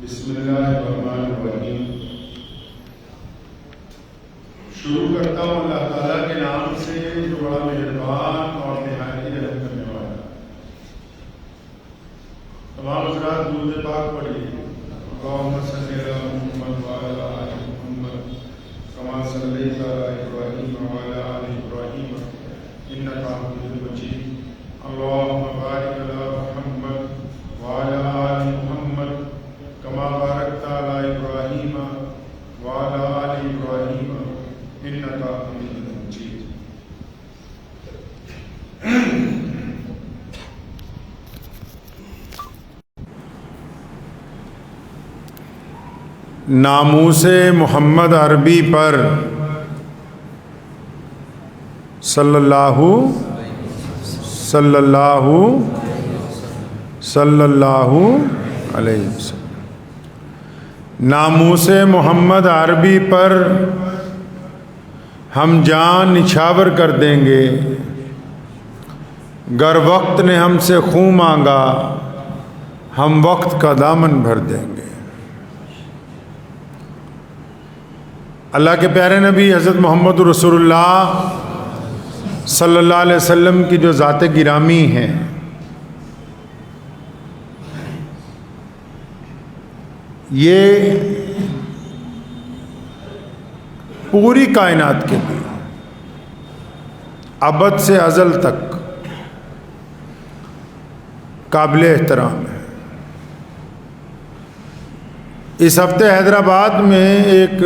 بسم اللہ الرحمن الرحیم۔ شروع کرتا ہوں اللہ تعالیٰ کے نام سے جو بڑا مہربان اور نہایت رحم کرنے والا۔ تمام حضرات درود پاک پڑھیے۔ اللہم صلی علی محمد وعلی آل محمد کما صلیت علی ابراہیم وعلی آل ابراہیم انک حمید مجید۔ اللہم بارک علی محمد وعلی آل محمد کما بارکت علی ابراہیم وعلی آل ابراہیم انک حمید مجید۔ ناموس محمد عربی پر صلی اللہ علیہ وسلم۔ ناموس محمد عربی پر ہم جان نچھاور کر دیں گے، گر وقت نے ہم سے خون مانگا ہم وقت کا دامن بھر دیں گے۔ اللہ کے پیارے نبی حضرت محمد رسول اللہ صلی اللہ علیہ وسلم کی جو ذات گرامی ہیں، یہ پوری کائنات کے لیے ابد سے ازل تک قابل احترام ہے۔ اس ہفتے حیدرآباد میں ایک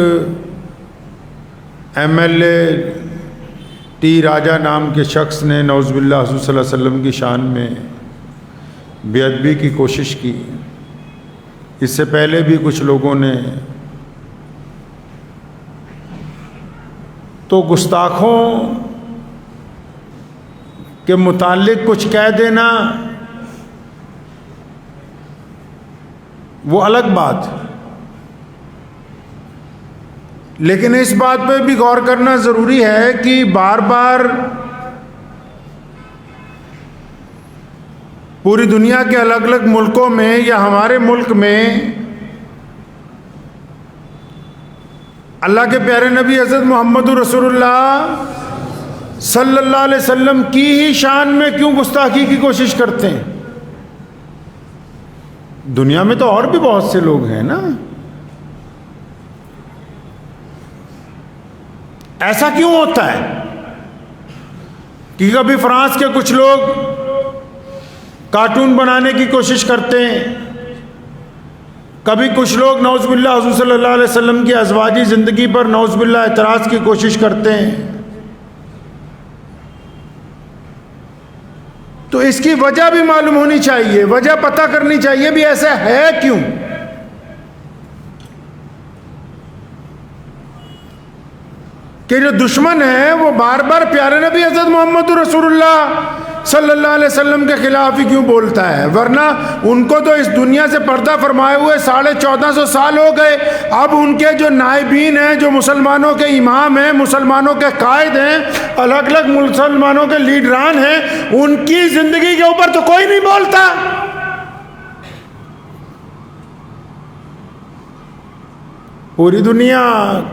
ایم ایل اے ٹی راجہ نام کے شخص نے نعوذ باللہ حضور صلی اللہ علیہ وسلم کی شان میں بے ادبی کی کوشش کی۔ اس سے پہلے بھی کچھ لوگوں نے تو گستاخوں کے متعلق کچھ کہہ دینا وہ الگ بات، لیکن اس بات پہ بھی غور کرنا ضروری ہے کہ بار بار پوری دنیا کے الگ الگ ملکوں میں یا ہمارے ملک میں اللہ کے پیارے نبی حضرت محمد رسول اللہ صلی اللہ علیہ وسلم کی ہی شان میں کیوں گستاخی کی کوشش کرتے ہیں؟ دنیا میں تو اور بھی بہت سے لوگ ہیں نا، ایسا کیوں ہوتا ہے کہ کبھی فرانس کے کچھ لوگ کارٹون بنانے کی کوشش کرتے ہیں، کبھی کچھ لوگ نعوذ باللہ حضور صلی اللہ علیہ وسلم کی ازواجی زندگی پر نعوذ باللہ اعتراض کی کوشش کرتے ہیں، تو اس کی وجہ بھی معلوم ہونی چاہیے، وجہ پتہ کرنی چاہیے بھی ایسا ہے کیوں۔ کہ جو دشمن ہیں وہ بار بار پیارے نبی حضرت محمد رسول اللہ صلی اللہ علیہ وسلم کے خلاف ہی کیوں بولتا ہے؟ ورنہ ان کو تو اس دنیا سے پردہ فرمائے ہوئے 1450 سال ہو گئے۔ اب ان کے جو نائبین ہیں، جو مسلمانوں کے امام ہیں، مسلمانوں کے قائد ہیں، الگ الگ مسلمانوں کے لیڈران ہیں، ان کی زندگی کے اوپر تو کوئی نہیں بولتا۔ پوری دنیا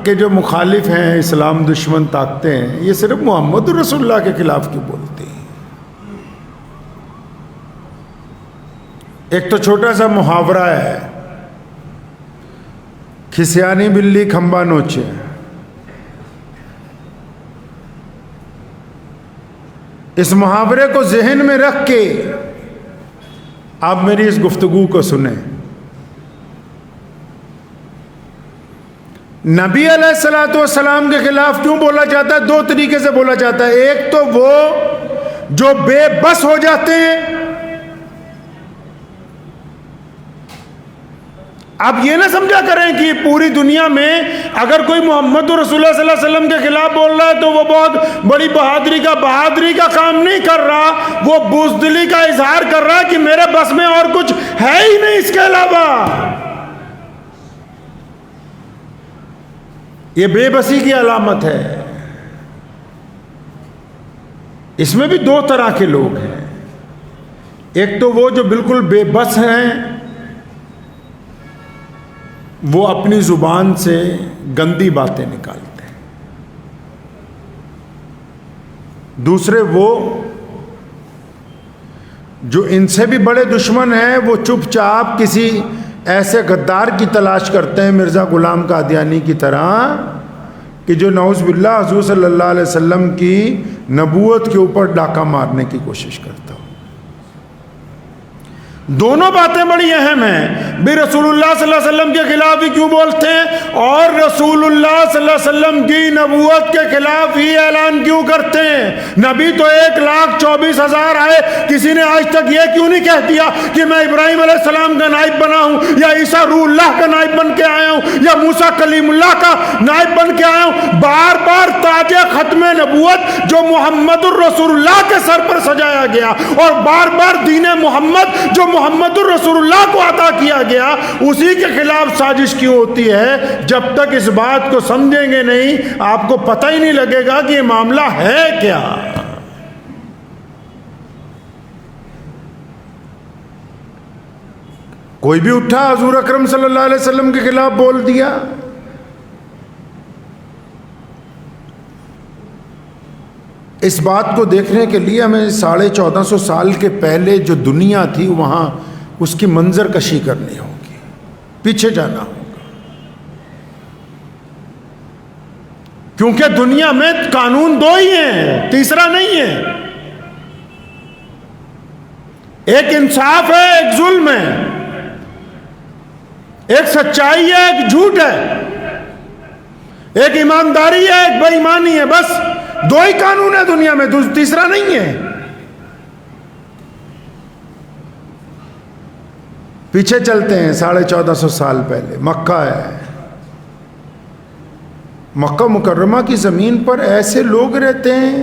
کے جو مخالف ہیں، اسلام دشمن طاقتیں ہیں، یہ صرف محمد رسول اللہ کے خلاف کیوں بولتے ہیں؟ ایک تو چھوٹا سا محاورہ ہے، کھسیانی بلی کھمبا نوچے۔ اس محاورے کو ذہن میں رکھ کے آپ میری اس گفتگو کو سنیں۔ نبی علیہ الصلوۃ والسلام کے خلاف کیوں بولا جاتا ہے؟ دو طریقے سے بولا جاتا ہے۔ ایک تو وہ جو بے بس ہو جاتے ہیں۔ اب یہ نہ سمجھا کریں کہ پوری دنیا میں اگر کوئی محمد رسول اللہ صلی اللہ علیہ وسلم کے خلاف بول رہا ہے تو وہ بہت بڑی بہادری کا کام نہیں کر رہا، وہ بزدلی کا اظہار کر رہا ہے کہ میرے بس میں اور کچھ ہے ہی نہیں اس کے علاوہ۔ یہ بے بسی کی علامت ہے۔ اس میں بھی دو طرح کے لوگ ہیں، ایک تو وہ جو بالکل بے بس ہیں وہ اپنی زبان سے گندی باتیں نکالتے ہیں. دوسرے وہ جو ان سے بھی بڑے دشمن ہیں، وہ چپ چاپ کسی ایسے غدار کی تلاش کرتے ہیں مرزا غلام قادیانی کی طرح، کہ جو نعوذ باللہ حضور صلی اللہ علیہ وسلم کی نبوت کے اوپر ڈاکہ مارنے کی کوشش کرتا ہو. دونوں باتیں بڑی اہم ہیں. بھی رسول اللہ صلی اللہ علیہ وسلم کے خلاف ہی کیوں بولتے ہیں، اور رسول اللہ صلی اللہ علیہ وسلم کی نبوت کے خلاف ہی اعلان کیوں کرتے ہیں. نبی تو 1,24,000 آئے، کسی نے آج تک یہ کیوں نہیں کہہ دیا کہ میں ابراہیم علیہ السلام کا نائب بنا ہوں، یا عیسیٰ روح اللہ کا نائب بن کے آیا ہوں، یا موسیٰ کلیم اللہ کا نائب بن کے آیا ہوں. بار بار تاج ختم نبوت جو محمد الرسول اللہ کے سر پر سجایا گیا، اور بار بار دین محمد جو محمد الرسول اللہ کو عطا کیا گیا، اسی کے خلاف سازش کیوں ہوتی ہے. جب تک اس بات کو سمجھیں گے نہیں، آپ کو پتہ ہی نہیں لگے گا کہ یہ معاملہ ہے کیا. کوئی بھی اٹھا حضور اکرم صلی اللہ علیہ وسلم کے خلاف بول دیا. اس بات کو دیکھنے کے لیے ہمیں 1450 سال کے پہلے جو دنیا تھی وہاں اس کی منظر کشی کرنی ہوگی، پیچھے جانا ہوگا. کیونکہ دنیا میں قانون دو ہی ہیں، تیسرا نہیں ہے. ایک انصاف ہے، ایک ظلم ہے، ایک سچائی ہے، ایک جھوٹ ہے، ایک ایمانداری ہے، ایک بے ایمانی ہے. بس دو ہی قانون ہے دنیا میں، تیسرا نہیں ہے. پیچھے چلتے ہیں 1450 سال پہلے. مکہ ہے، مکہ مکرمہ کی زمین پر ایسے لوگ رہتے ہیں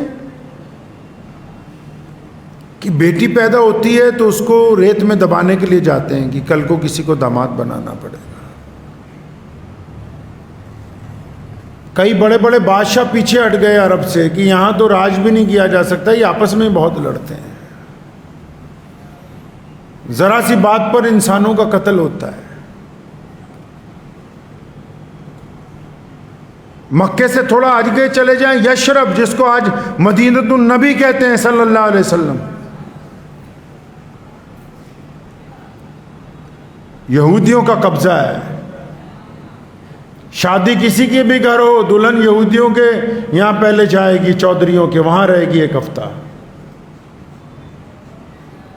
کہ بیٹی پیدا ہوتی ہے تو اس کو ریت میں دبانے کے لیے جاتے ہیں کہ کل کو کسی کو داماد بنانا پڑے گا. کئی بڑے بڑے بادشاہ پیچھے ہٹ گئے عرب سے کہ یہاں تو راج بھی نہیں کیا جا سکتا، یہ آپس میں بہت لڑتے ہیں، ذرا سی بات پر انسانوں کا قتل ہوتا ہے. مکے سے تھوڑا آگے چلے جائیں، یشرب جس کو آج مدینۃ النبی کہتے ہیں صلی اللہ علیہ وسلم، یہودیوں کا قبضہ ہے. شادی کسی کے بھی گھر ہو، دلہن یہودیوں کے یہاں پہلے جائے گی، چودھریوں کے وہاں رہے گی 1 ہفتہ.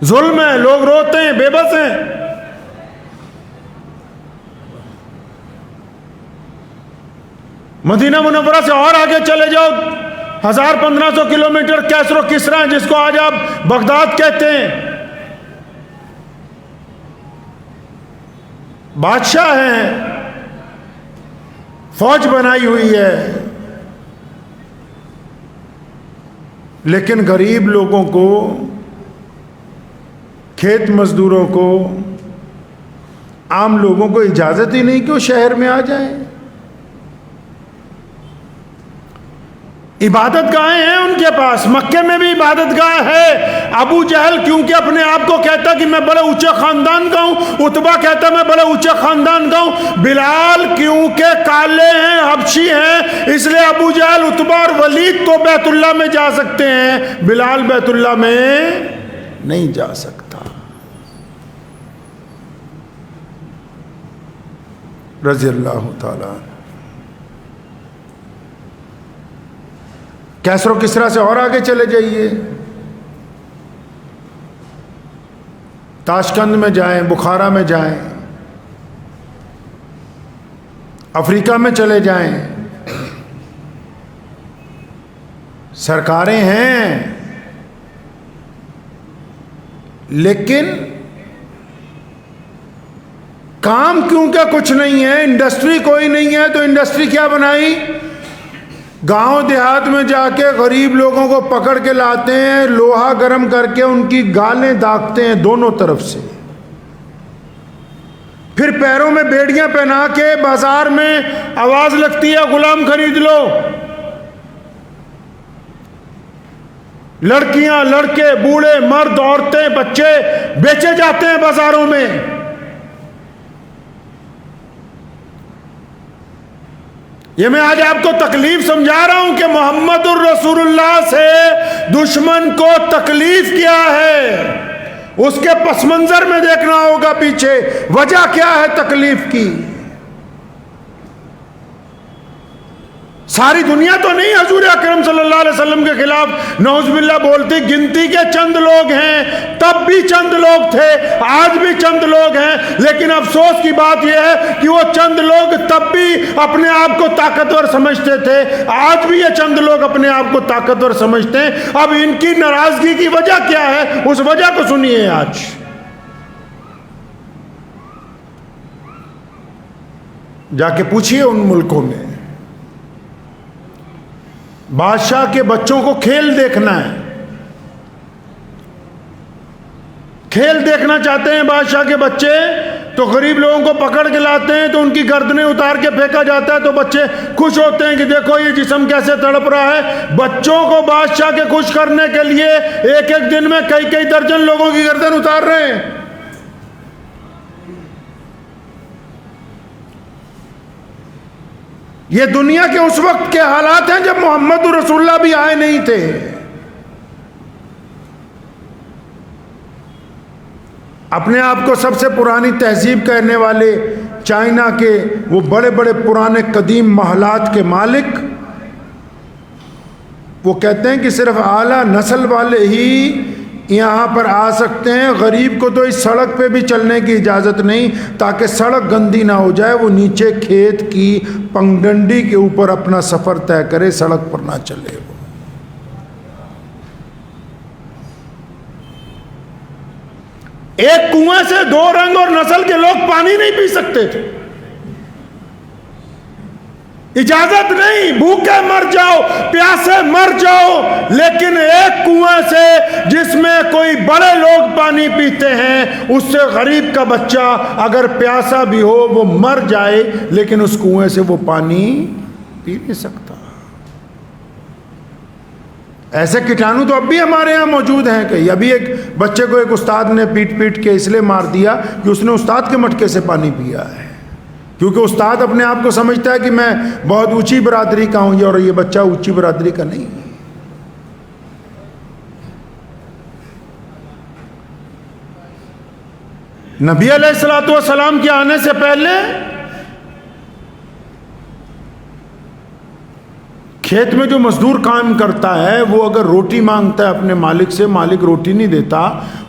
ظلم ہے، لوگ روتے ہیں، بے بس ہیں. مدینہ منورہ سے اور آگے چلے جاؤ 1500 کلومیٹر، کیسر و کسرا جس کو آج آپ بغداد کہتے ہیں، بادشاہ ہیں، فوج بنائی ہوئی ہے، لیکن غریب لوگوں کو، کھیت مزدوروں کو، عام لوگوں کو اجازت ہی نہیں کہ وہ شہر میں آ جائیں. عبادت گاہیں ہیں ان کے پاس، مکے میں بھی عبادت گاہ ہے. ابو جہل کیونکہ اپنے آپ کو کہتا کہ میں بڑے اونچے خاندان کا ہوں، عتبہ کہتا میں بڑے اونچے خاندان کا ہوں. بلال کیونکہ کالے ہیں، حبشی ہیں، اس لیے ابو جہل، عتبہ اور ولید تو بیت اللہ میں جا سکتے ہیں، بلال بیت اللہ میں نہیں جا سکتا. رضی اللہ تعالیٰ. کیسر و کسرا سے اور آگے چلے جائیے، تاشقند میں جائیں، بخارا میں جائیں، افریقہ میں چلے جائیں، سرکاریں ہیں، لیکن کام کیونکہ کچھ نہیں ہے، انڈسٹری کوئی نہیں ہے. تو انڈسٹری کیا بنائی؟ گاؤں دیہات میں جا کے غریب لوگوں کو پکڑ کے لاتے ہیں، لوہا گرم کر کے ان کی گالیں داغتے ہیں دونوں طرف سے، پھر پیروں میں بیڑیاں پہنا کے بازار میں آواز لگتی ہے غلام خرید لو. لڑکیاں، لڑکے، بوڑھے، مرد، عورتیں، بچے بیچے جاتے ہیں بازاروں میں. یہ میں آج آپ کو تکلیف سمجھا رہا ہوں کہ محمد الرسول اللہ سے دشمن کو تکلیف کیا ہے، اس کے پس منظر میں دیکھنا ہوگا پیچھے وجہ کیا ہے تکلیف کی۔ ساری دنیا تو نہیں حضور اکرم صلی اللہ علیہ وسلم کے خلاف نعوذ باللہ بولتی، گنتی کے چند لوگ ہیں، تب بھی چند لوگ تھے، آج بھی چند لوگ ہیں، لیکن افسوس کی بات یہ ہے کہ وہ چند لوگ تب بھی اپنے آپ کو طاقتور سمجھتے تھے، آج بھی یہ چند لوگ اپنے آپ کو طاقتور سمجھتے ہیں۔ اب ان کی ناراضگی کی وجہ کیا ہے، اس وجہ کو سنیے۔ آج جا کے پوچھئے ان ملکوں میں، بادشاہ کے بچوں کو کھیل دیکھنا ہے، کھیل دیکھنا چاہتے ہیں بادشاہ کے بچے، تو غریب لوگوں کو پکڑ کے لاتے ہیں تو ان کی گردنیں اتار کے پھینکا جاتا ہے، تو بچے خوش ہوتے ہیں کہ دیکھو یہ جسم کیسے تڑپ رہا ہے۔ بچوں کو بادشاہ کے خوش کرنے کے لیے ایک ایک دن میں کئی کئی درجن لوگوں کی گردن اتار رہے ہیں۔ یہ دنیا کے اس وقت کے حالات ہیں جب محمد رسول اللہ بھی آئے نہیں تھے۔ اپنے آپ کو سب سے پرانی تہذیب کہنے والے چائنا کے وہ بڑے بڑے پرانے قدیم محلات کے مالک، وہ کہتے ہیں کہ صرف اعلیٰ نسل والے ہی یہاں پر آ سکتے ہیں، غریب کو تو اس سڑک پہ بھی چلنے کی اجازت نہیں، تاکہ سڑک گندی نہ ہو جائے، وہ نیچے کھیت کی پگڈنڈی کے اوپر اپنا سفر طے کرے، سڑک پر نہ چلے۔ وہ ایک کنویں سے دو رنگ اور نسل کے لوگ پانی نہیں پی سکتے تھے، اجازت نہیں، بھوکے مر جاؤ، پیاسے مر جاؤ، لیکن ایک کنویں سے جس میں کوئی بڑے لوگ پانی پیتے ہیں، اس سے غریب کا بچہ اگر پیاسا بھی ہو وہ مر جائے، لیکن اس کنویں سے وہ پانی پی نہیں سکتا۔ ایسے کٹانو تو اب بھی ہمارے ہاں موجود ہیں کہ ابھی ایک بچے کو ایک استاد نے پیٹ پیٹ کے اس لیے مار دیا کہ اس نے استاد کے مٹکے سے پانی پیا ہے، کیونکہ استاد اپنے آپ کو سمجھتا ہے کہ میں بہت اونچی برادری کا ہوں، اور یہ بچہ اونچی برادری کا نہیں۔ نبی علیہ الصلوۃ والسلام کے آنے سے پہلے کھیت میں جو مزدور کام کرتا ہے وہ اگر روٹی مانگتا ہے اپنے مالک سے، مالک روٹی نہیں دیتا،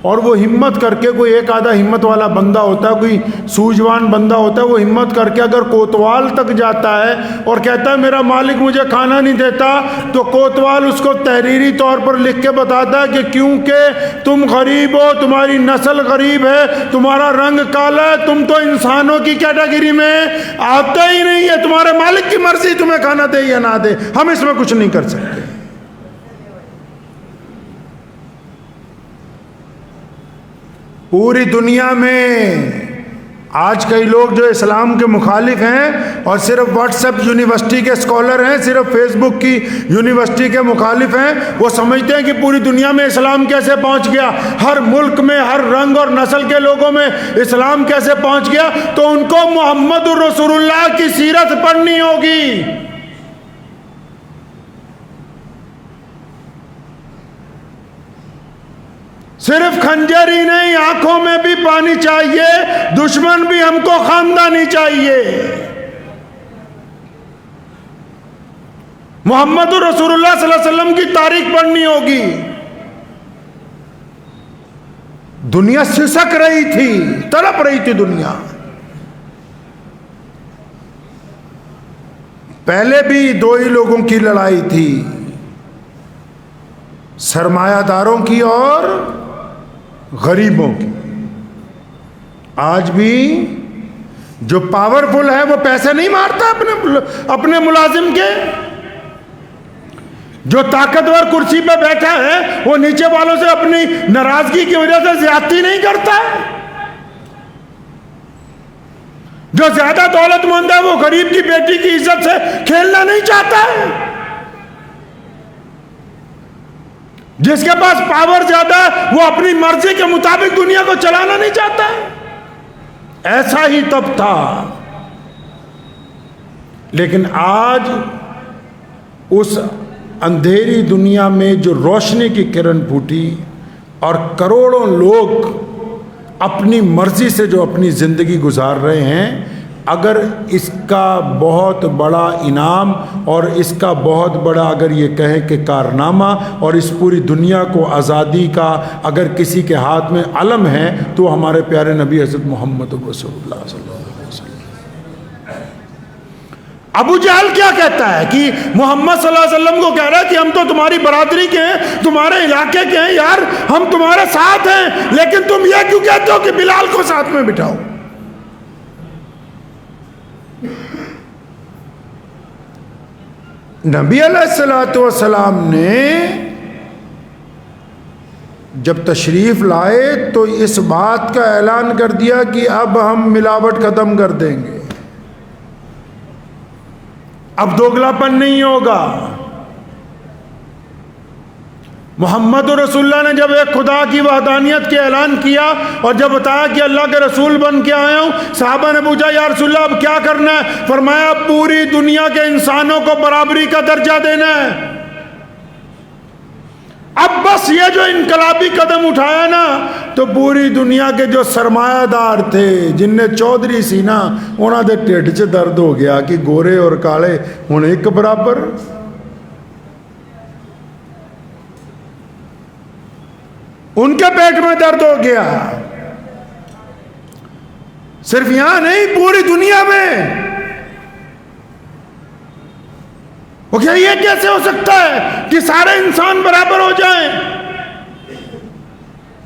اور وہ ہمت کر کے، کوئی ایک آدھا ہمت والا بندہ ہوتا ہے، کوئی سوجوان بندہ ہوتا ہے، وہ ہمت کر کے اگر کوتوال تک جاتا ہے اور کہتا ہے میرا مالک مجھے کھانا نہیں دیتا، تو کوتوال اس کو تحریری طور پر لکھ کے بتاتا ہے کہ کیونکہ تم غریب ہو، تمہاری نسل غریب ہے، تمہارا رنگ کالا ہے، تم تو انسانوں کی کیٹیگری میں آتے ہی نہیں ہے، تمہارے مالک کی مرضی تمہیں کھانا دے یا نہ دے، ہم اس میں کچھ نہیں کر سکتے۔ پوری دنیا میں آج کئی لوگ جو اسلام کے مخالف ہیں اور صرف واٹس ایپ یونیورسٹی کے اسکالر ہیں، صرف فیس بک کی یونیورسٹی کے مخالف ہیں، وہ سمجھتے ہیں کہ پوری دنیا میں اسلام کیسے پہنچ گیا، ہر ملک میں ہر رنگ اور نسل کے لوگوں میں اسلام کیسے پہنچ گیا۔ تو ان کو محمد رسول اللہ کی سیرت پڑھنی ہوگی۔ صرف خنجر ہی نہیں، آنکھوں میں بھی پانی چاہیے، دشمن بھی ہم کو خاندانی چاہیے۔ محمد رسول اللہ صلی اللہ علیہ وسلم کی تاریخ پڑھنی ہوگی۔ دنیا سسک رہی تھی، تڑپ رہی تھی دنیا۔ پہلے بھی دو ہی لوگوں کی لڑائی تھی، سرمایہ داروں کی اور غریبوں کی۔ آج بھی جو پاورفل ہے وہ پیسے نہیں مارتا اپنے ملازم کے، جو طاقتور کرسی پہ بیٹھا ہے وہ نیچے والوں سے اپنی ناراضگی کی وجہ سے زیادتی نہیں کرتا ہے۔ جو زیادہ دولت مند ہے وہ غریب کی بیٹی کی عزت سے کھیلنا نہیں چاہتا ہے۔ جس کے پاس پاور زیادہ ہے وہ اپنی مرضی کے مطابق دنیا کو چلانا نہیں چاہتا ہے۔ ایسا ہی تب تھا، لیکن آج اس اندھیری دنیا میں جو روشنی کی کرن پھوٹی اور کروڑوں لوگ اپنی مرضی سے جو اپنی زندگی گزار رہے ہیں، اگر اس کا بہت بڑا انعام اور اس کا بہت بڑا اگر یہ کہیں کہ کارنامہ اور اس پوری دنیا کو آزادی کا اگر کسی کے ہاتھ میں علم ہے تو ہمارے پیارے نبی حضرت محمد رسول اللہ صلی اللہ علیہ وسلم۔ ابو جہل کیا کہتا ہے کہ محمد صلی اللہ علیہ وسلم کو کہہ رہا ہے کہ ہم تو تمہاری برادری کے ہیں، تمہارے علاقے کے ہیں، یار ہم تمہارے ساتھ ہیں، لیکن تم یہ کیوں کہتے ہو کہ بلال کو ساتھ میں بٹھاؤ؟ نبی علیہ السلام نے جب تشریف لائے تو اس بات کا اعلان کر دیا کہ اب ہم ملاوٹ ختم کر دیں گے، اب دوگلا پن نہیں ہوگا۔ محمد رسول اللہ نے جب ایک خدا کی وحدانیت کے اعلان کیا اور جب بتایا کہ اللہ کے رسول بن کے آیا ہوں، صحابہ نے پوچھا یا رسول اللہ اب کیا کرنا ہے؟ فرمایا پوری دنیا کے انسانوں کو برابری کا درجہ دینا ہے۔ اب بس یہ جو انقلابی قدم اٹھایا نا تو پوری دنیا کے جو سرمایہ دار تھے جن نے چودھری سی نا انہوں دے ٹھڈ چ درد ہو گیا کہ گورے اور کالے ہن ایک برابر۔ ان کے پیٹ میں درد ہو گیا، صرف یہاں نہیں پوری دنیا میں۔ وہ کیا یہ کیسے ہو سکتا ہے کہ سارے انسان برابر ہو جائیں؟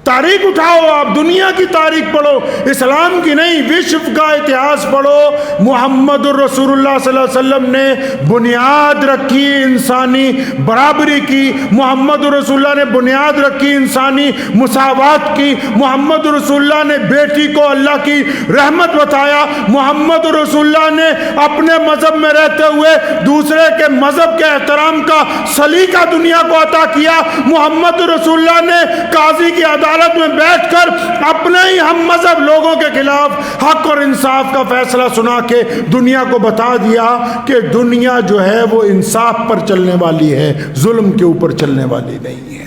تاریخ اٹھاؤ، آپ دنیا کی تاریخ پڑھو، اسلام کی نہیں، وشو کا اتہاس پڑھو۔ محمد الرسول اللہ صلی اللہ علیہ وسلم نے بنیاد رکھی انسانی برابری کی، محمد الرسول اللہ نے بنیاد رکھی انسانی مساوات کی، محمد الرسول اللہ نے بیٹی کو اللہ کی رحمت بتایا، محمد الرسول اللہ نے اپنے مذہب میں رہتے ہوئے دوسرے کے مذہب کے احترام کا سلیقہ دنیا کو عطا کیا، محمد الرسول اللہ نے قاضی کی عدالت میں بیٹھ کر اپنے ہی ہم مذہب لوگوں کے خلاف حق اور انصاف کا فیصلہ سنا کے دنیا کو بتا دیا کہ دنیا جو ہے وہ انصاف پر چلنے والی ہے، ظلم کے اوپر چلنے والی نہیں ہے۔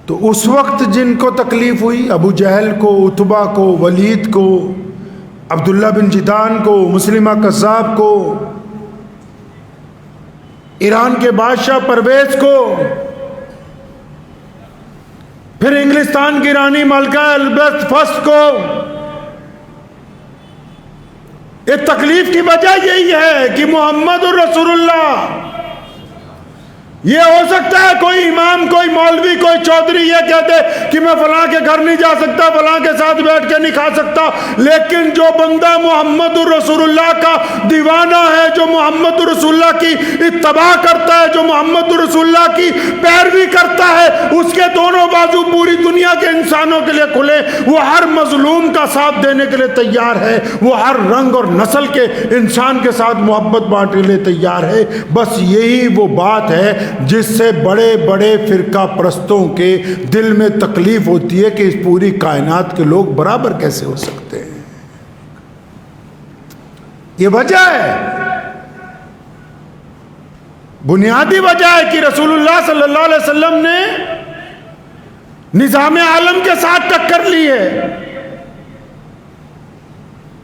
تو اس وقت جن کو تکلیف ہوئی، ابو جہل کو، عتبہ کو، ولید کو، عبداللہ بن جدعان کو، مسلمہ کذاب کو، ایران کے بادشاہ پرویز کو، پھر انگلستان کی رانی ملکہ البرت فرسٹ کو، اس تکلیف کی وجہ یہی ہے کہ محمد الرسول اللہ، یہ ہو سکتا ہے کوئی امام، کوئی مولوی، کوئی چودھری یہ کہتے کہ میں فلاں کے گھر نہیں جا سکتا، فلاں کے ساتھ بیٹھ کے نہیں کھا سکتا، لیکن جو بندہ محمد الرسول اللہ کا دیوانہ ہے، جو محمد الرسول اللہ کی اتباع کرتا ہے، جو محمد الرسول اللہ کی پیروی کرتا ہے، اس کے دونوں بازو پوری دنیا کے انسانوں کے لیے کھلے، وہ ہر مظلوم کا ساتھ دینے کے لیے تیار ہے، وہ ہر رنگ اور نسل کے انسان کے ساتھ محبت بانٹنے کے لیے تیار ہے۔ بس یہی وہ بات ہے جس سے بڑے بڑے فرقہ پرستوں کے دل میں تکلیف ہوتی ہے کہ اس پوری کائنات کے لوگ برابر کیسے ہو سکتے ہیں۔ یہ وجہ ہے، بنیادی وجہ ہے کہ رسول اللہ صلی اللہ علیہ وسلم نے نظام عالم کے ساتھ ٹکر لی ہے۔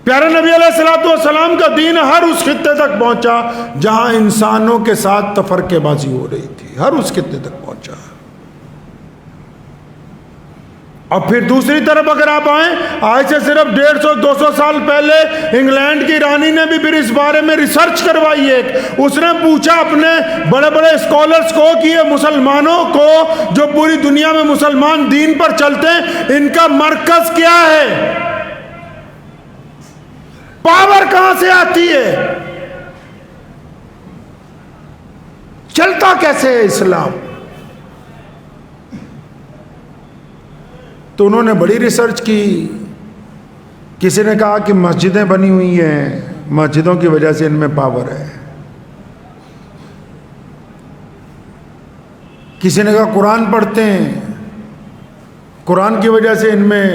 پیارے نبی علیہ السلام کا دین ہر اس خطے تک پہنچا جہاں انسانوں کے ساتھ تفرقے بازی ہو رہی تھی، ہر اس خطے تک پہنچا۔ اور پھر دوسری طرف اگر آپ آئیں، آج سے صرف 150-200 سال پہلے انگلینڈ کی رانی نے بھی پھر اس بارے میں ریسرچ کروائی ہے۔ اس نے پوچھا اپنے بڑے بڑے اسکالرز کو کہ یہ مسلمانوں کو جو پوری دنیا میں مسلمان دین پر چلتے ہیں، ان کا مرکز کیا ہے، پاور کہاں سے آتی ہے، چلتا کیسے ہے اسلام؟ تو انہوں نے بڑی ریسرچ کی۔ کسی نے کہا کہ مسجدیں بنی ہوئی ہیں، مسجدوں کی وجہ سے ان میں پاور ہے۔ کسی نے کہا قرآن پڑھتے ہیں، قرآن کی وجہ سے ان میں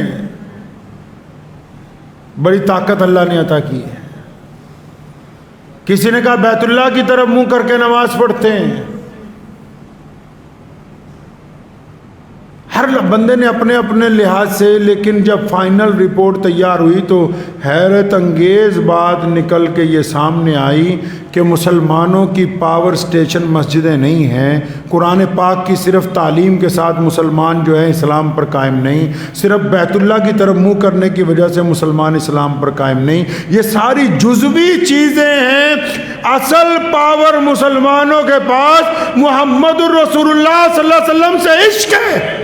بڑی طاقت اللہ نے عطا کی ہے. کسی نے کہا بیت اللہ کی طرف منہ کر کے نماز پڑھتے ہیں. ہر بندے نے اپنے اپنے لحاظ سے، لیکن جب فائنل رپورٹ تیار ہوئی تو حیرت انگیز بات نکل کے یہ سامنے آئی کہ مسلمانوں کی پاور سٹیشن مسجدیں نہیں ہیں. قرآن پاک کی صرف تعلیم کے ساتھ مسلمان جو ہے اسلام پر قائم نہیں. صرف بیت اللہ کی طرف منہ کرنے کی وجہ سے مسلمان اسلام پر قائم نہیں. یہ ساری جزوی چیزیں ہیں. اصل پاور مسلمانوں کے پاس محمد الرسول اللہ صلی اللہ علیہ وسلم سے عشق ہے.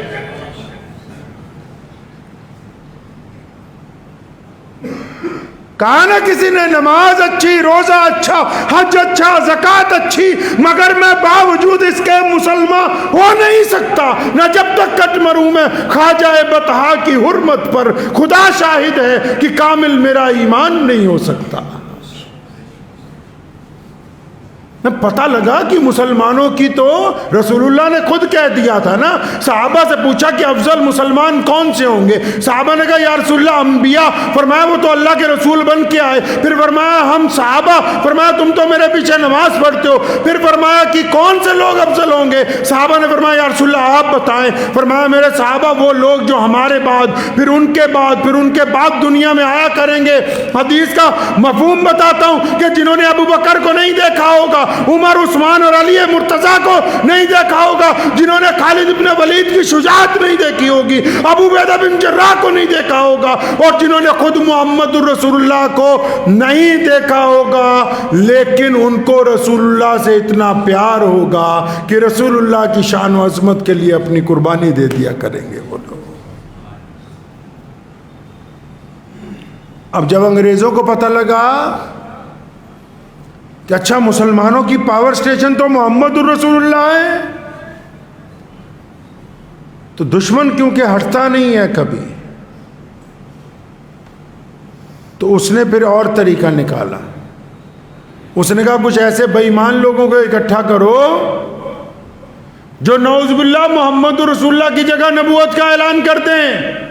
کہا نا کسی نے نماز اچھی، روزہ اچھا، حج اچھا، زکوٰۃ اچھی، مگر میں باوجود اس کے مسلمان ہو نہیں سکتا نہ جب تک کٹ مروں میں خواجہ بطحا کی حرمت پر. خدا شاہد ہے کہ کامل میرا ایمان نہیں ہو سکتا. پتہ لگا کہ مسلمانوں کی تو رسول اللہ نے خود کہہ دیا تھا نا. صحابہ سے پوچھا کہ افضل مسلمان کون سے ہوں گے؟ صحابہ نے کہا یا رسول اللہ انبیاء. فرمایا وہ تو اللہ کے رسول بن کے آئے. پھر فرمایا ہم صحابہ. فرمایا تم تو میرے پیچھے نماز پڑھتے ہو. پھر فرمایا کہ کون سے لوگ افضل ہوں گے؟ صحابہ نے فرمایا یا رسول اللہ آپ بتائیں. فرمایا میرے صحابہ وہ لوگ جو ہمارے بعد، پھر ان کے بعد، پھر ان کے بعد دنیا میں آیا کریں گے. حدیث کا مفہوم بتاتا ہوں کہ جنہوں نے ابو بکر کو نہیں دیکھا ہوگا، عمر، عثمان اور علی مرتضیٰ کو نہیں دیکھا ہوگا، جنہوں نے خالد بن ولید کی شجاعت نہیں دیکھی ہوگی، ابو عبیدہ بن جراح کو نہیں دیکھا ہوگا، اور جنہوں نے خود محمد الرسول اللہ کو نہیں دیکھا ہوگا، لیکن ان کو رسول اللہ سے اتنا پیار ہوگا کہ رسول اللہ کی شان و عظمت کے لیے اپنی قربانی دے دیا کریں گے وہ لوگ. اب جب انگریزوں کو پتہ لگا کہ اچھا مسلمانوں کی پاور سٹیشن تو محمد الرسول اللہ ہے، تو دشمن کیونکہ ہٹتا نہیں ہے کبھی، تو اس نے پھر اور طریقہ نکالا. اس نے کہا کچھ ایسے بے ایمان لوگوں کو اکٹھا کرو جو نعوذ باللہ محمد الرسول اللہ کی جگہ نبوت کا اعلان کرتے ہیں.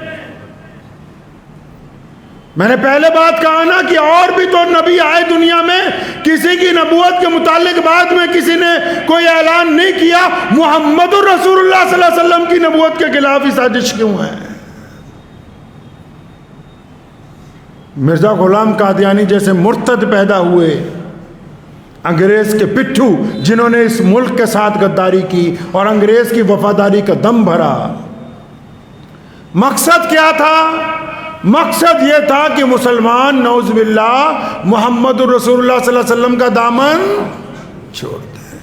میں نے پہلے بات کہا نا کہ اور بھی تو نبی آئے دنیا میں، کسی کی نبوت کے متعلق بعد میں کسی نے کوئی اعلان نہیں کیا. محمد الرسول اللہ صلی اللہ علیہ وسلم کی نبوت کے خلاف ہی سازش کیوں ہے؟ مرزا غلام قادیانی جیسے مرتد پیدا ہوئے، انگریز کے پٹھو جنہوں نے اس ملک کے ساتھ غداری کی اور انگریز کی وفاداری کا دم بھرا. مقصد کیا تھا؟ مقصد یہ تھا کہ مسلمان نعوذ باللہ محمد الرسول اللہ صلی اللہ علیہ وسلم کا دامن چھوڑ دیں.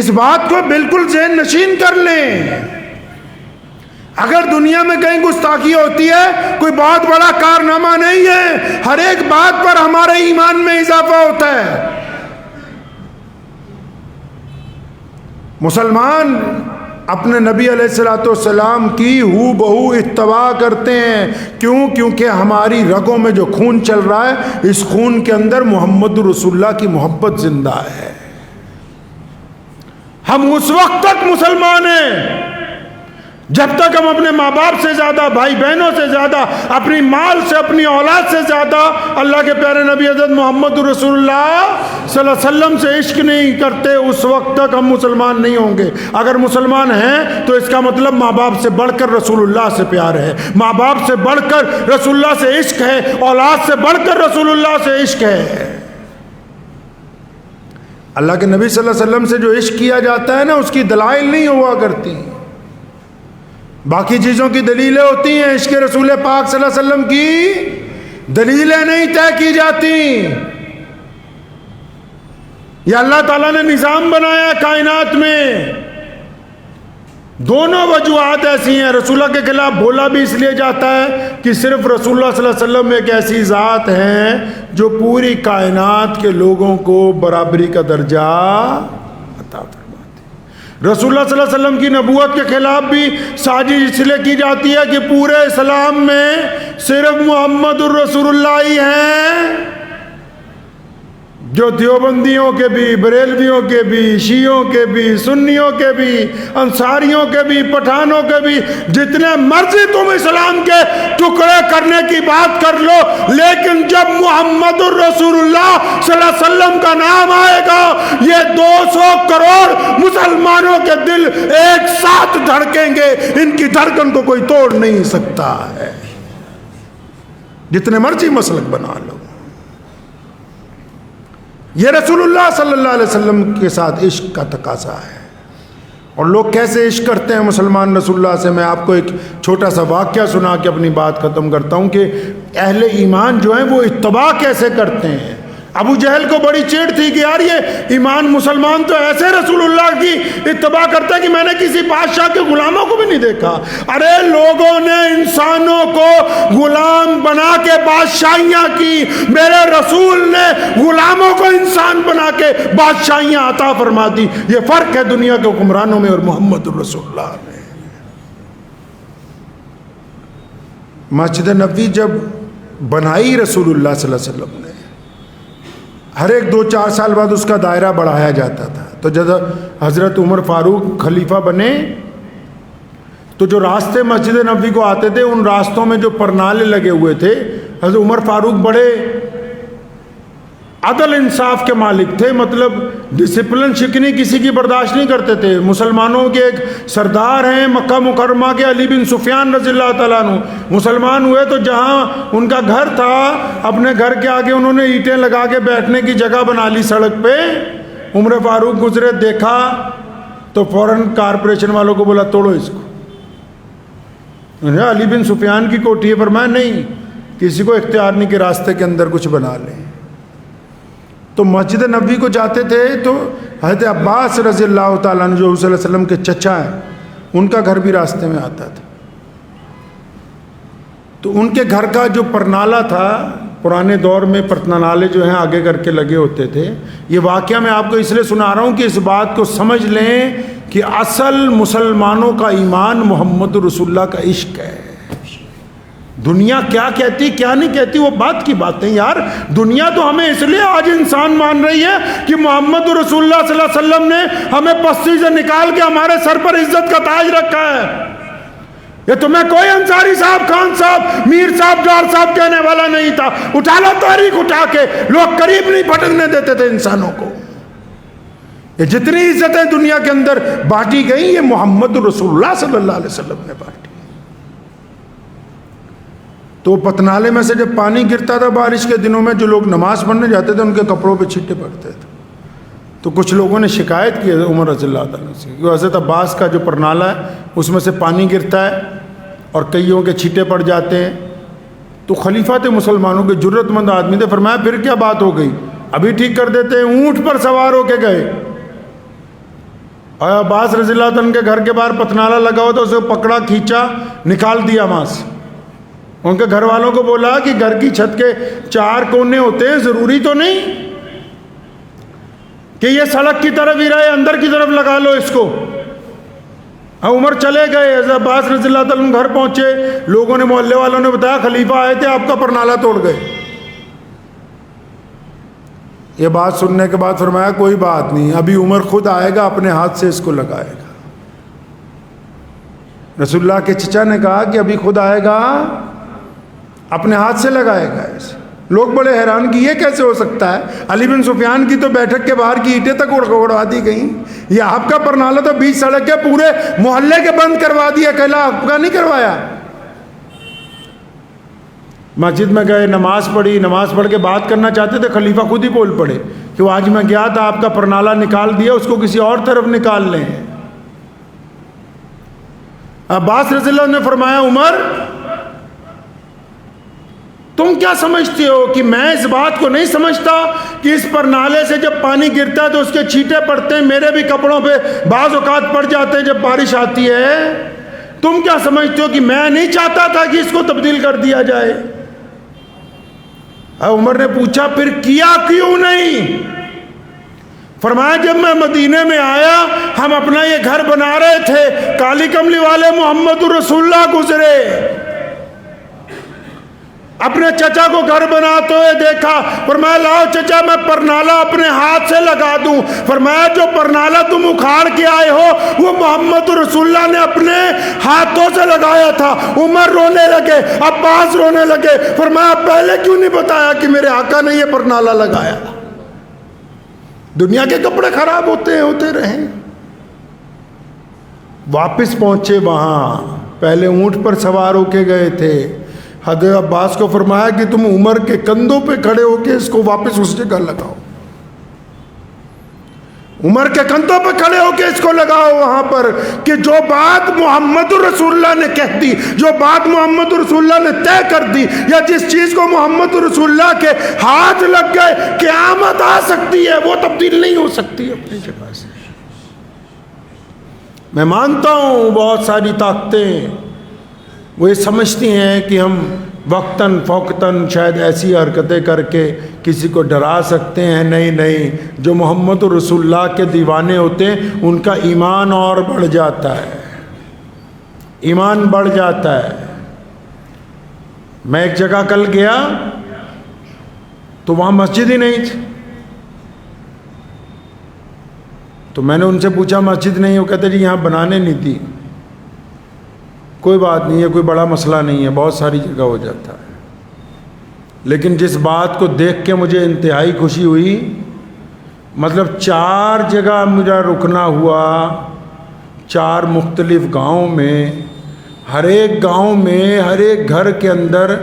اس بات کو بالکل ذہن نشین کر لیں. اگر دنیا میں کہیں گستاخی ہوتی ہے کوئی بہت بڑا کارنامہ نہیں ہے، ہر ایک بات پر ہمارے ایمان میں اضافہ ہوتا ہے. مسلمان اپنے نبی علیہ الصلوۃ والسلام کی ہو بہو اتباع کرتے ہیں. کیوں؟ کیونکہ ہماری رگوں میں جو خون چل رہا ہے، اس خون کے اندر محمد رسول اللہ کی محبت زندہ ہے. ہم اس وقت تک مسلمان ہیں جب تک ہم اپنے ماں باپ سے زیادہ، بھائی بہنوں سے زیادہ، اپنی مال سے، اپنی اولاد سے زیادہ اللہ کے پیارے نبی حضرت محمد رسول اللہ صلی اللہ علیہ وسلم سے عشق نہیں کرتے، اس وقت تک ہم مسلمان نہیں ہوں گے. اگر مسلمان ہیں تو اس کا مطلب ماں باپ سے بڑھ کر رسول اللہ سے پیار ہے، ماں باپ سے بڑھ کر رسول اللہ سے عشق ہے، اولاد سے بڑھ کر رسول اللہ سے عشق ہے. اللہ کے نبی صلی اللہ علیہ وسلم سے جو عشق کیا جاتا ہے نا، اس کی دلائل نہیں ہوا کرتی، باقی چیزوں کی دلیلیں ہوتی ہیں. عشق رسول پاک صلی اللہ علیہ وسلم کی دلیلیں نہیں طے کی جاتی. یہ اللہ تعالیٰ نے نظام بنایا کائنات میں. دونوں وجوہات ایسی ہیں. رسول اللہ کے خلاف بولا بھی اس لیے جاتا ہے کہ صرف رسول اللہ صلی اللہ علیہ وسلم ایک ایسی ذات ہیں جو پوری کائنات کے لوگوں کو برابری کا درجہ عطا فرماتے. رسول اللہ صلی اللہ علیہ وسلم کی نبوت کے خلاف بھی سازش اس لیے کی جاتی ہے کہ پورے اسلام میں صرف محمد الرسول اللہ ہی ہیں. جو دیوبندیوں کے بھی، بریلویوں کے بھی، شیعوں کے بھی، سنیوں کے بھی، انصاریوں کے بھی، پٹھانوں کے بھی، جتنے مرضی تم اسلام کے ٹکڑے کرنے کی بات کر لو، لیکن جب محمد الرسول اللہ صلی اللہ علیہ وسلم کا نام آئے گا، یہ 200 کروڑ مسلمانوں کے دل ایک ساتھ دھڑکیں گے، ان کی دھڑکن کو کوئی توڑ نہیں سکتا ہے، جتنے مرضی مسلک بنا لو۔ یہ رسول اللہ صلی اللہ علیہ وسلم کے ساتھ عشق کا تقاضا ہے۔ اور لوگ کیسے عشق کرتے ہیں مسلمان رسول اللہ سے، میں آپ کو ایک چھوٹا سا واقعہ سنا کے اپنی بات ختم کرتا ہوں کہ اہل ایمان جو ہیں وہ اتباع کیسے کرتے ہیں۔ ابو جہل کو بڑی چیڑ تھی کہ یار یہ ایمان مسلمان تو ایسے رسول اللہ کی اتباع کرتا ہے کہ میں نے کسی بادشاہ کے غلاموں کو بھی نہیں دیکھا۔ ارے لوگوں نے انسانوں کو غلام بنا کے بادشاہیاں کی، میرے رسول نے غلاموں کو انسان بنا کے بادشاہیاں عطا فرما دی۔ یہ فرق ہے دنیا کے حکمرانوں میں اور محمد الرسول اللہ میں۔ مسجد نبوی جب بنائی رسول اللہ صلی اللہ علیہ وسلم نے، ہر ایک 2-4 سال بعد اس کا دائرہ بڑھایا جاتا تھا۔ تو جب حضرت عمر فاروق خلیفہ بنے تو جو راستے مسجد نبوی کو آتے تھے ان راستوں میں جو پرنالے لگے ہوئے تھے، حضرت عمر فاروق بڑے عدل انصاف کے مالک تھے، مطلب ڈسپلن شکنی کسی کی برداشت نہیں کرتے تھے۔ مسلمانوں کے ایک سردار ہیں مکہ مکرمہ کے، علی بن سفیان رضی اللہ تعالیٰ عنہ، مسلمان ہوئے تو جہاں ان کا گھر تھا اپنے گھر کے آگے انہوں نے اینٹیں لگا کے بیٹھنے کی جگہ بنا لی سڑک پہ۔ عمر فاروق گزرے، دیکھا تو فوراً کارپوریشن والوں کو بولا توڑو اس کو۔ علی بن سفیان کی کوٹھی ہے، فرمایا نہیں، کسی کو اختیار نہیں کہ راستے کے اندر کچھ بنا لیں۔ تو مسجد نبوی کو جاتے تھے تو حضرت عباس رضی اللہ تعالیٰ عنہ جو صلی اللہ علیہ وسلم کے چچا ہیں، ان کا گھر بھی راستے میں آتا تھا۔ تو ان کے گھر کا جو پرنالہ تھا، پرانے دور میں پرنالے جو ہیں آگے کر کے لگے ہوتے تھے۔ یہ واقعہ میں آپ کو اس لیے سنا رہا ہوں کہ اس بات کو سمجھ لیں کہ اصل مسلمانوں کا ایمان محمد رسول اللہ کا عشق ہے۔ دنیا کیا کہتی کیا نہیں کہتی وہ بات کی باتیں یار، دنیا تو ہمیں اس لیے آج انسان مان رہی ہے کہ محمد رسول اللہ صلی اللہ علیہ وسلم نے ہمیں پستی سے نکال کے ہمارے سر پر عزت کا تاج رکھا ہے۔ یہ تمہیں کوئی انصاری صاحب، خان صاحب، میر صاحب، ڈار صاحب کہنے والا نہیں تھا۔ اٹھا لو تاریخ اٹھا کے، لوگ قریب نہیں پھٹکنے دیتے تھے انسانوں کو۔ یہ جتنی عزتیں دنیا کے اندر بانٹی گئی یہ محمد رسول اللہ صلی اللہ علیہ وسلم نے بانٹی۔ تو پتنالے میں سے جب پانی گرتا تھا بارش کے دنوں میں، جو لوگ نماز پڑھنے جاتے تھے ان کے کپڑوں پہ چھٹے پڑتے تھے۔ تو کچھ لوگوں نے شکایت کی عمر رضی اللہ تعالیٰ سے کہ حضرت عباس کا جو پرنالہ ہے اس میں سے پانی گرتا ہے اور کئیوں کے چھٹے پڑ جاتے ہیں۔ تو خلیفہ تھے مسلمانوں کے، جرت مند آدمی تھے، فرمایا پھر کیا بات ہو گئی، ابھی ٹھیک کر دیتے ہیں۔ اونٹ پر سوار ہو کے گئے اور عباس رضی اللہ تعالیٰ کے گھر کے باہر پتنالہ لگا ہوا تھا، اسے پکڑا، کھینچا، نکال دیا وہاں سے۔ ان کے گھر والوں کو بولا کہ گھر کی چھت کے 4 کونے ہوتے ہیں، ضروری تو نہیں کہ یہ سڑک کی طرف ہی رہے، اندر کی طرف لگا لو اس کو۔ عمر چلے گئے، حضرت عباس رضی اللہ تعالیٰ گھر پہنچے، لوگوں نے، محلے والوں نے بتایا خلیفہ آئے تھے، آپ کا پرنالہ توڑ گئے۔ یہ بات سننے کے بعد فرمایا کوئی بات نہیں، ابھی عمر خود آئے گا، اپنے ہاتھ سے اس کو لگائے گا۔ رسول اللہ کے چچا نے کہا کہ ابھی خود آئے گا، اپنے ہاتھ سے لگائے گا اسے۔ لوگ بڑے حیران کہ یہ کیسے ہو سکتا ہے، علی بن سفیان کی تو بیٹھک کے باہر کی اینٹیں تک اڑوا دی گئیں، یہ آپ کا پرنالہ تو بیچ سڑک کے پورے محلے کے بند کروا دیا، اکیلا آپ کا نہیں کروایا۔ مسجد میں گئے، نماز پڑھی، نماز پڑھ کے بات کرنا چاہتے تھے، خلیفہ خود ہی بول پڑے کہ وہ آج میں گیا تھا، آپ کا پرنالہ نکال دیا، اس کو کسی اور طرف نکال لیں۔ عباس رضی اللہ عنہ نے فرمایا عمر تم کیا سمجھتے ہو کہ میں اس بات کو نہیں سمجھتا کہ اس پرنالے سے جب پانی گرتا ہے تو اس کے چھینٹے پڑتے ہیں، میرے بھی کپڑوں پہ بعض اوقات پڑ جاتے ہیں جب بارش آتی ہے۔ تم کیا سمجھتے ہو کہ میں نہیں چاہتا تھا کہ اس کو تبدیل کر دیا جائے؟ عمر نے پوچھا پھر کیا کیوں نہیں؟ فرمایا جب میں مدینے میں آیا، ہم اپنا یہ گھر بنا رہے تھے، کالی کملی والے محمد رسول اللہ گزرے، اپنے چچا کو گھر بناتے ہوئے دیکھا، فرمایا لاؤ چچا میں پرنالا اپنے ہاتھ سے لگا دوں، فرمایا جو پرنالا تم اکھاڑ کے آئے ہو وہ محمد رسول اللہ نے اپنے ہاتھوں سے لگایا تھا۔ عمر رونے لگے، عباس رونے لگے، فرمایا پہلے کیوں نہیں بتایا کہ میرے آقا نے یہ پرنالا لگایا؟ دنیا کے کپڑے خراب ہوتے رہے۔ واپس پہنچے وہاں، پہلے اونٹ پر سوار ہو کے گئے تھے، حضرت عباس کو فرمایا کہ تم عمر کے کندھوں پہ کھڑے ہو کے اس کو واپس اس جگہ لگاؤ، عمر کے کندھوں پہ کھڑے ہو کے اس کو لگاؤ وہاں پر، کہ جو بات محمد رسول اللہ نے کہہ دی، جو بات محمد رسول اللہ نے طے کر دی، یا جس چیز کو محمد رسول اللہ کے ہاتھ لگ گئے قیامت آ سکتی ہے، وہ تبدیل نہیں ہو سکتی اپنی جگہ سے۔ میں مانتا ہوں بہت ساری طاقتیں وہ یہ سمجھتی ہیں کہ ہم وقتاً فوقتاً شاید ایسی حرکتیں کر کے کسی کو ڈرا سکتے ہیں۔ نہیں، جو محمد رسول اللہ کے دیوانے ہوتے ہیں ان کا ایمان اور بڑھ جاتا ہے، ایمان بڑھ جاتا ہے۔ میں ایک جگہ کل گیا تو وہاں مسجد ہی نہیں تھی، تو میں نے ان سے پوچھا مسجد نہیں، وہ کہتے جی یہاں بنانے نہیں تھی۔ کوئی بات نہیں ہے، کوئی بڑا مسئلہ نہیں ہے، بہت ساری جگہ ہو جاتا ہے۔ لیکن جس بات کو دیکھ کے مجھے انتہائی خوشی ہوئی، مطلب 4 جگہ میرا رکنا ہوا، 4 مختلف گاؤں میں، ہر ایک گاؤں میں ہر ایک گھر کے اندر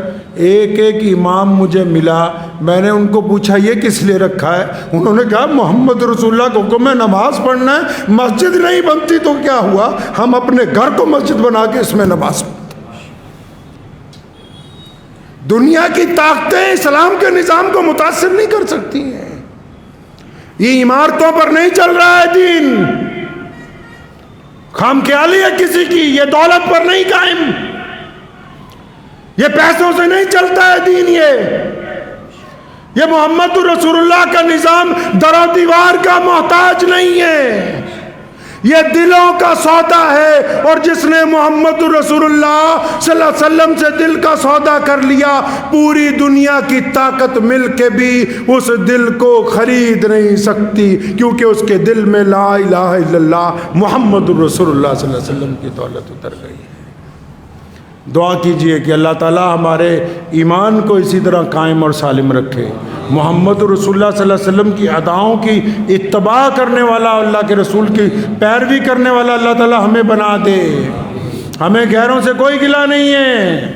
ایک امام مجھے ملا۔ میں نے ان کو پوچھا یہ کس لیے رکھا ہے؟ انہوں نے کہا محمد رسول اللہ کو حکم ہے نماز پڑھنا ہے، مسجد نہیں بنتی تو کیا ہوا، ہم اپنے گھر کو مسجد بنا کے اس میں نماز پڑھتے۔ دنیا کی طاقتیں اسلام کے نظام کو متاثر نہیں کر سکتی ہیں۔ یہ عمارتوں پر نہیں چل رہا ہے دین، خام خیالی ہے کسی کی، یہ دولت پر نہیں قائم، یہ پیسوں سے نہیں چلتا ہے دین۔ یہ محمد رسول اللہ کا نظام در و دیوار کا محتاج نہیں ہے، یہ دلوں کا سودا ہے، اور جس نے محمد رسول اللہ صلی اللہ علیہ وسلم سے دل کا سودا کر لیا، پوری دنیا کی طاقت مل کے بھی اس دل کو خرید نہیں سکتی، کیونکہ اس کے دل میں لا الہ الا اللہ محمد رسول اللہ صلی اللہ علیہ وسلم کی دولت اتر گئی ہے۔ دعا کیجئے کہ اللہ تعالیٰ ہمارے ایمان کو اسی طرح قائم اور سالم رکھے، محمد رسول اللہ صلی اللہ علیہ وسلم کی اداؤں کی اتباع کرنے والا، اللہ کے رسول کی پیروی کرنے والا اللہ تعالیٰ ہمیں بنا دے۔ ہمیں غیروں سے کوئی گلہ نہیں ہے،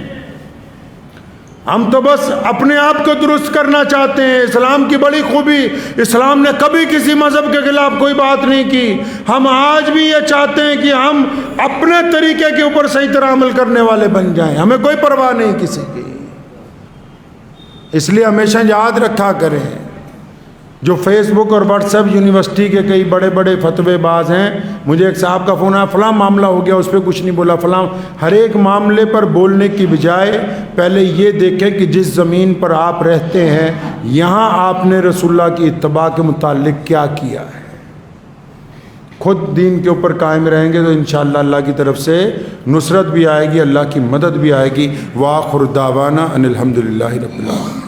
ہم تو بس اپنے آپ کو درست کرنا چاہتے ہیں۔ اسلام کی بڑی خوبی، اسلام نے کبھی کسی مذہب کے خلاف کوئی بات نہیں کی۔ ہم آج بھی یہ چاہتے ہیں کہ ہم اپنے طریقے کے اوپر صحیح طرح عمل کرنے والے بن جائیں، ہمیں کوئی پرواہ نہیں کسی کی۔ اس لیے ہمیشہ یاد رکھا کریں، جو فیس بک اور واٹس ایپ یونیورسٹی کے کئی بڑے بڑے فتوے باز ہیں، مجھے ایک صاحب کا فون آیا فلاں معاملہ ہو گیا اس پہ کچھ نہیں بولا فلاں، ہر ایک معاملے پر بولنے کی بجائے پہلے یہ دیکھیں کہ جس زمین پر آپ رہتے ہیں یہاں آپ نے رسول اللہ کی اتباع کے متعلق کیا کیا ہے۔ خود دین کے اوپر قائم رہیں گے تو انشاءاللہ اللہ کی طرف سے نصرت بھی آئے گی، اللہ کی مدد بھی آئے گی۔ وآخر دعوانا ان الحمدللہ رب العالمین۔